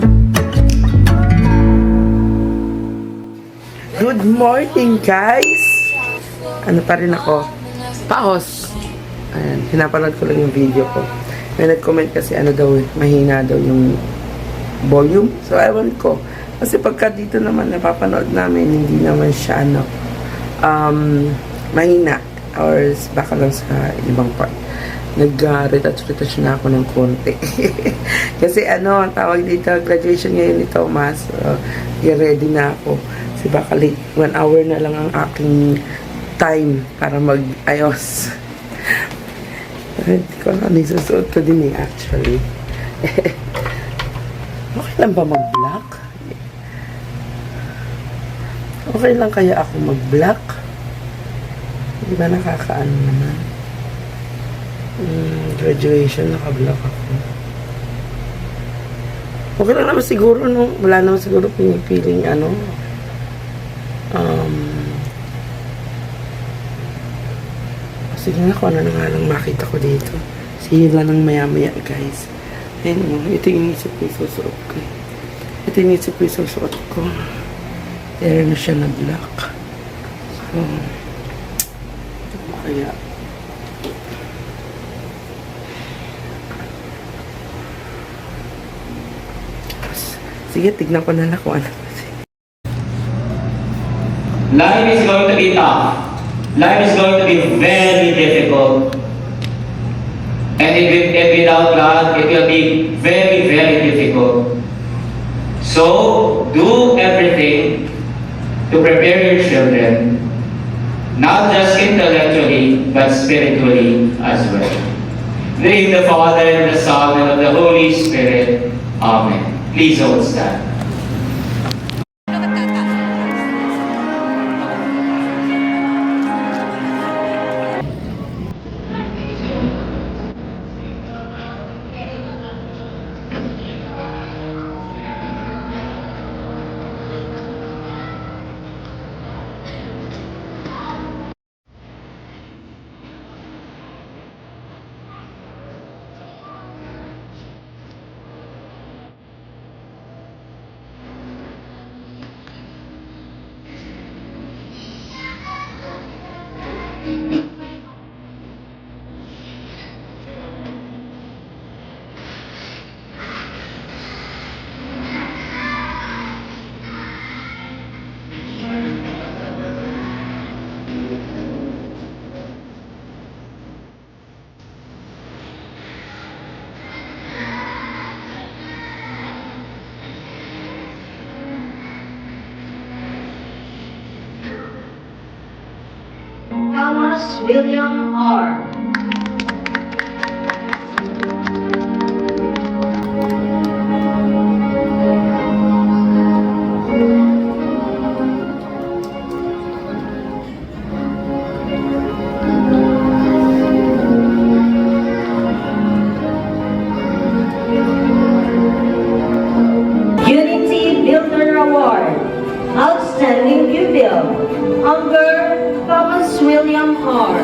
Good morning, guys! Ano pa rin ako? Paos! Ayan, pinapanood ko lang yung video ko. May nag-comment kasi ano daw, mahina daw yung volume. So, ewan ko. Kasi pagka dito naman napapanood namin, hindi naman siya ano, mahina. Or baka lang sa ibang part. Nag-retouch na ako ng konti. Kasi ano, ang tawag dito, graduation ngayon ni Thomas. So, ready na ako. Kasi baka late, 1 hour na lang ang aking time para mag-ayos. Hindi ko na nisusuot ko din eh, actually. Okay lang ba mag-black? Okay lang kaya ako mag-black? Di ba nakakaano naman? Graduation, naka-black ako. Okay lang naman siguro, no? Wala naman siguro pinipiling ano. Sige nga kung ano na nga lang makita ko dito. Sige lang ng maya-maya, guys. Ayun mo, ito yung isip ko isusuot ko. Ito yung isip ko isusuot ko. Pero na siya na black. So, ito mo kaya. Sige, tignan ko na lang kung ano. Life is going to be tough. Life is going to be very difficult. And without God, it will be very, very difficult. So, do everything to prepare your children, not just intellectually, but spiritually as well. In the name of the Father, and the Son, and of the Holy Spirit. Amen. Please all stand. Thomas William R. Unity Builder Award. Outstanding Pupil. Hunger, Thomas William R.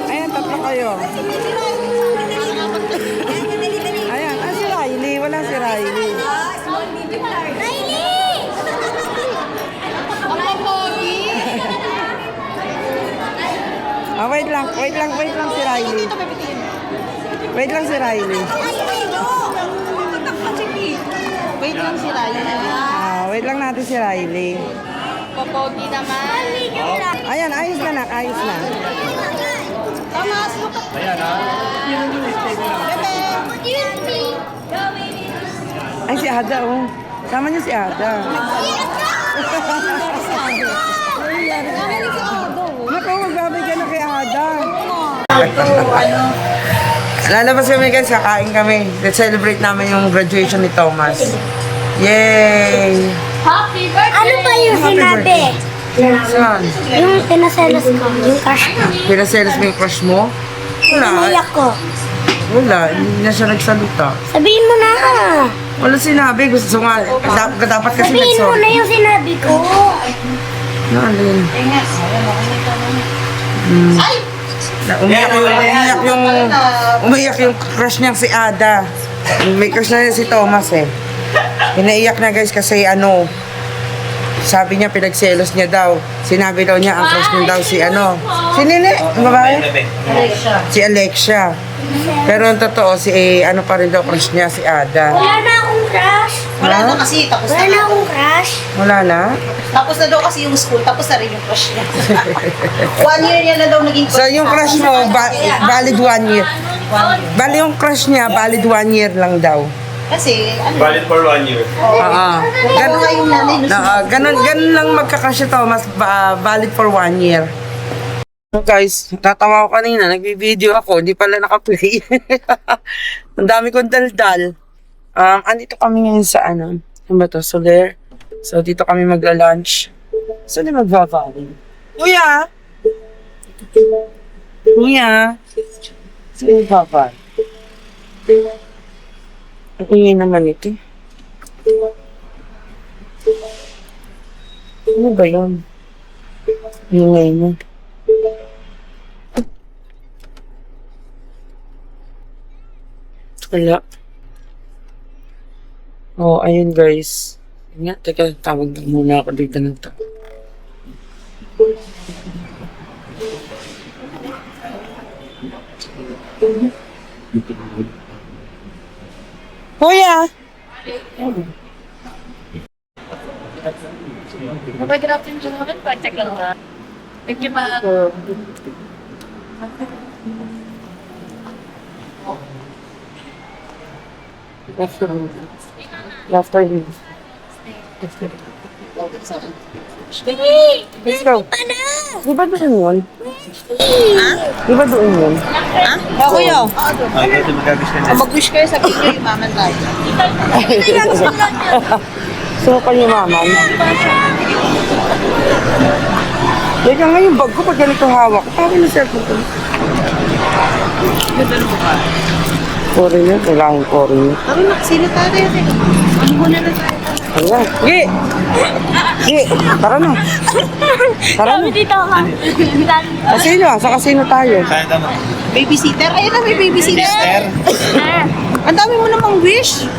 Ayan, tatlo kayo. Ayan, si Riley. Wala si Riley. Wait lang si Riley. Wait lang si Riley. Wait lang si Ryan. Wait lang natin si Riley. Popogi naman. Ayan, ayos na nak, ayos na. Thomas, look at... Ayan ha. Bebe. Ay, si Ada, oh. Sama niyo si Ada. Naku, magbabigyan na kay Ada. Lalabas kami guys, kakain kami. Let's celebrate namin yung graduation ni Thomas. Yay! Happy birthday! Ano ba happy sinabi. birthday. Saan? Yung pinaselos ko, yung crush ko. Pinaselos mo yung crush mo? Wala. Umiyak ko. Wala, hindi na siya nagsalita. Sabihin mo na. Wala sinabi, gusto nga, dapat kasi Sabihin mo na nagsorry. yung sinabi ko. Nalin. Umiyak yung crush niyang si Ada. May crush na si Thomas eh. Pinaiyak na guys kasi ano, sabi niya pinagselos niya daw. Sinabi daw niya ang crush niya daw si ano. Si Nene, babae? Si Alexia. Pero ang totoo, si ano pa rin daw crush niya, si Ada. Wala na akong crush. Wala na kasi, tapos Wala na na. akong crush. Wala na? Tapos na daw kasi yung school, tapos na rin yung crush niya. 1 year niya na daw naging So yung crush mo, valid 1 year. Bali yung crush niya, valid 1 year lang daw. Kasi, ano, Valid for 1 year. Oo. ano nga yung nanay nung Ganun lang magkakasya to, mas valid for 1 year. So guys, tatawa ko kanina, nagbi-video ako, hindi pala naka-play. Ang dami kong daldal. Andito kami ngayon sa ano ba to, Soler. So dito kami magla-lunch. So di magva-valley. Kuya! Kuya! So magva-valley. Ang ingay naman ito. Ano ba yun? Ingay mo. Wala. Oh, ayun guys. Nga, teka, tawag muna ako dito ng tao. Kuya! Mag-grafting dyan namin, pag-check lang na. Thank you, ma. After you. Let's go. Di ba doon yun? Ha? Di ba doon yun? Ako yun. Ay, ito magagusto na. Mag-wish kayo sa video yung maman tayo. So, kayo maman. Yan nga yung bag ko pag ganito hawak. Tawag na cellphone ko. Foreigner, kailangan foreigner. Taro na, sino tayo? Ano muna na tayo? Ayan. Gi! Gi! Tara na. Tara na. Dito ka. Kasino? Sa kasino tayo? Saan tama? Babysitter? Ayun na, may babysitter. Ang dami mo namang wish.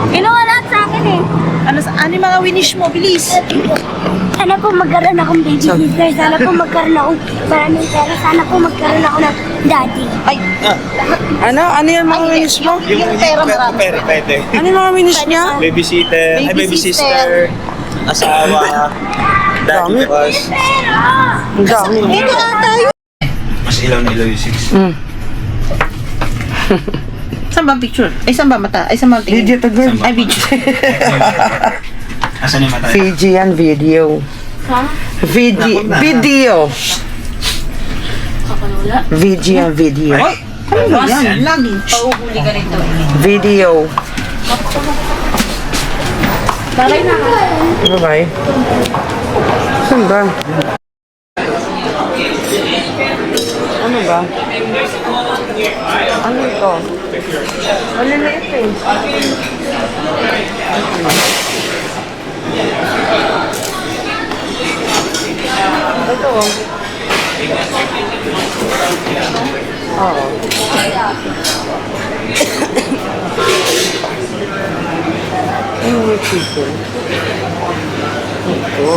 Kinuha lahat sa akin eh. Ano yung mga winish mo? Bilis. Sana po magkaroon akong babysitter. Sana po magkaroon akong maraming pera. Sana po magkaroon ako ng daddy. Ay, Ano? Ano yung mga minis mo? yung pera marami. Pwede. Ano yung mga minis niya? Babysitter. Ay, baby sister. Asawa. Dami. Daddy boss. Ang dami. Ito ata yun. Mas ilaw na ilaw yung 6. Saan ba ang picture? Ay, saan ba mata? Ay, saan ba ang tingin? Video to girl. Ay, video. Asan yung mata? Fiji yan, video. Video. Video. Video yan, video. Ano ba yan? Lagi. Pauhuli ka rito. Video. Bye-bye. Saan ba? Ano ba? Ano ito? Maliliit eh. Ito. Oo. Ano yung chicken? Ito.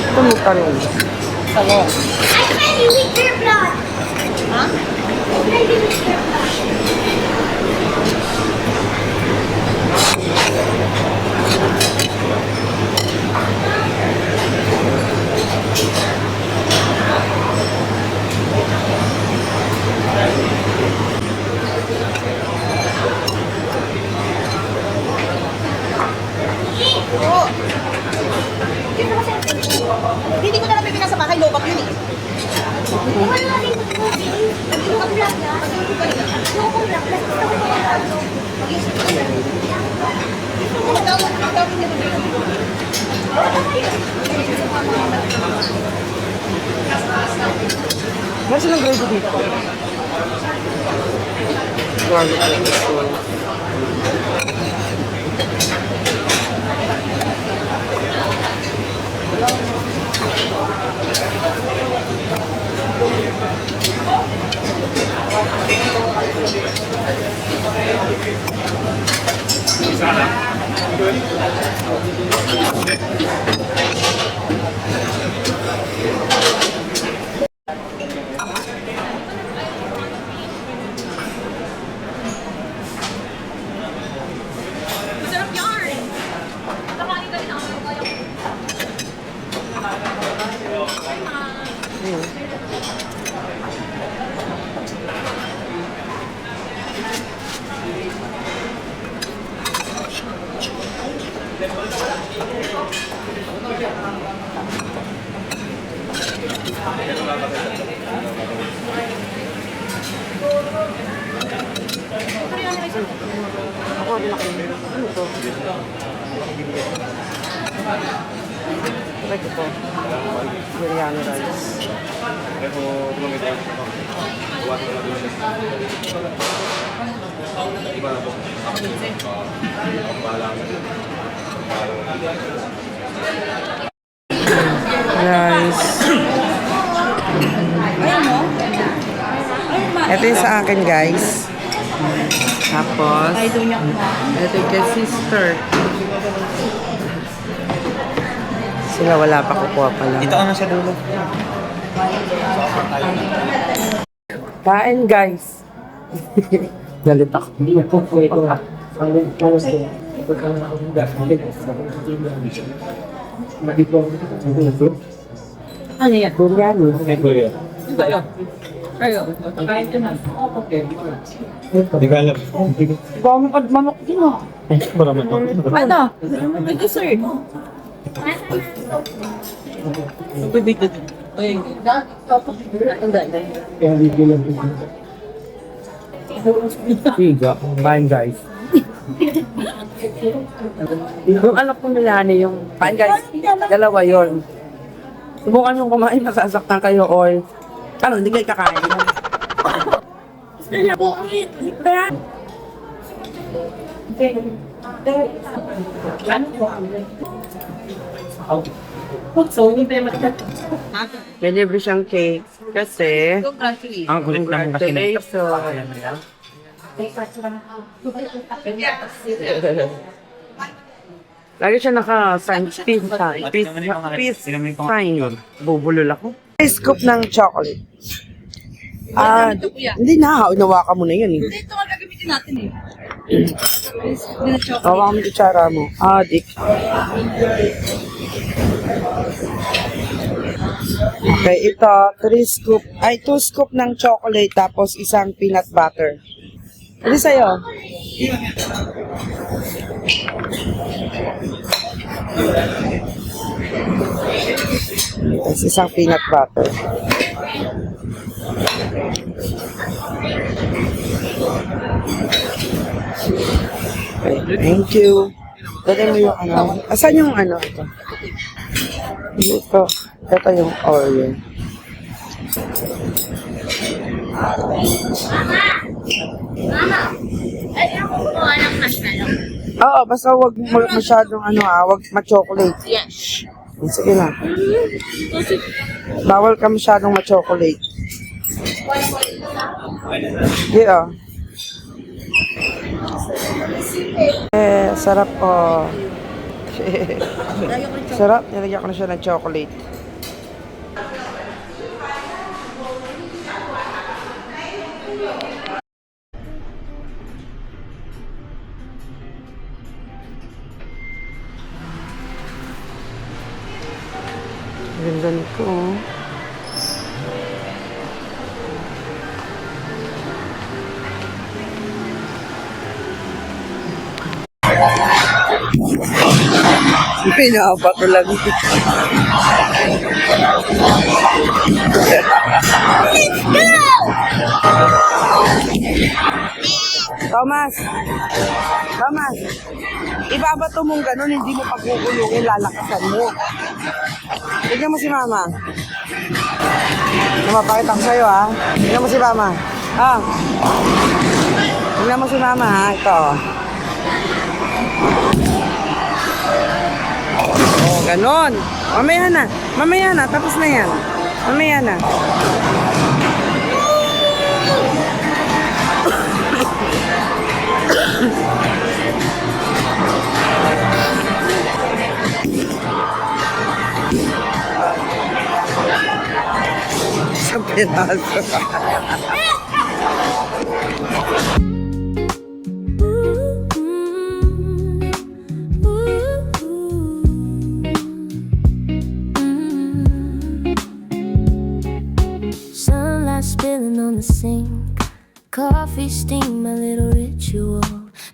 Ito mo talong. Salon. I can't eat your blood. Ha? I can't eat your blood. Meron silang grade dito. Garlic and soy. Ito po. Biryani rice. Guys. Ito yung sa akin, guys. Tapos, ito yung kay sister. Sila wala pa, kukuha pa lang. Dito ka na sa dulo. Kain, guys. Galit ako. Ano yan? Biryani. Hindi ka alam. Bawang manok din ah. Marami to. Ano? May dessert. Siga. Kain, guys. Yung anak ko nila yung kain, guys. Dalawa yon. Subukan yung kumain, masasaktan kayo or ano, hindi kayo kakain. May libre siyang cake kasi ang congratulations. Lagi siya naka-sign, peace sign. Bubulol ako. Scoop ng chocolate. Hindi na, inawakan mo na yan eh. Ito nga gagamitin natin eh. Hawakan mo yung kutsara mo. Dik. Okay, ito, 2 scoop ng chocolate tapos isang peanut butter. Ano sa'yo? Tapos isang peanut butter. Okay, thank you. Dali mo yung ano. Asan yung ano? Ito. Ito. Ito yung Oreo. Oo, basta wag masyadong ano wag ma-chocolate. Yes. Sige na. Bawal ka masyadong ma-chocolate. Yeah. Sarap po. Sarap, nilagyan ko na siya ng chocolate. Ganda nito. Pinabato lang. Let's go! Thomas! Thomas! Ibabato mong ganun, hindi mo pagkukulungin, lalakasan mo. Tignan mo si Mama. Mapakita ko sa'yo, ha? Tignan mo si Mama. Ah. Tignan mo si Mama, ha? Ito. Oh, ganun. Mamaya na. Mamaya na. Tapos na yan. Mamaya na. Isang piraso. Sunlight spilling on the sink, coffee steam, my little ritual.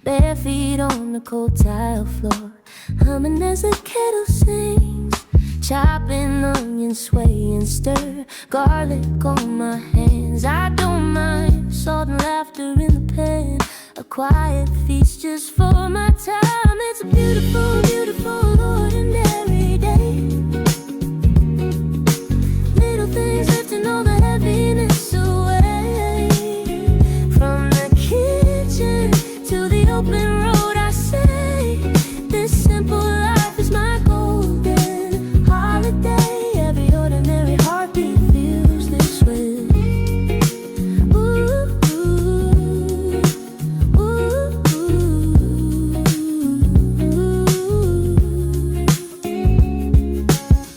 Bare feet on the cold tile floor, humming as the kettle sings. Chopping onions, sway and stir, garlic on my hands. I don't mind salt and laughter in the pan, a quiet feast just for my time. It's a beautiful, beautiful, ordinary day. Little things lifting all the heaviness away. From the kitchen to the open road, I say this simple life is my golden holiday. Every ordinary heartbeat feels this way. Ooh, ooh, ooh, ooh.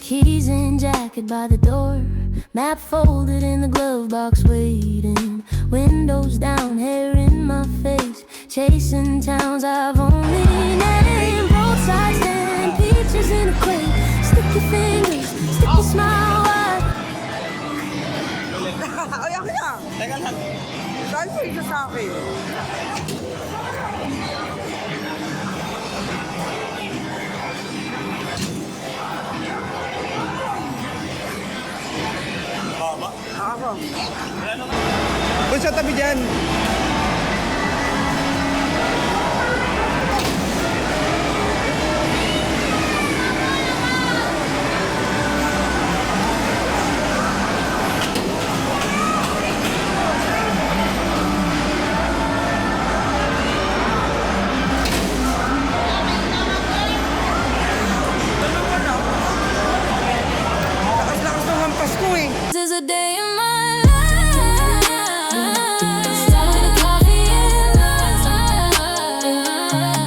Keys and jacket by the door, map folded in the glove box waiting. Windows down, hair in my face, chasing towns I've only named. Roadside stand, peaches in a crate, sticky fingers, sticky smile wide. Ay, ako na. Teka lang. Dahil po ito sa akin. Ako. Doon sa tabi dyan. Lakas-lakas ng hampas ko eh. This is a day in my life. Start with a coffee and love.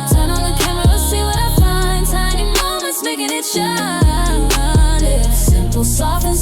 Turn on the camera, see what I find. Tiny moments making it shine. It's simple, soft and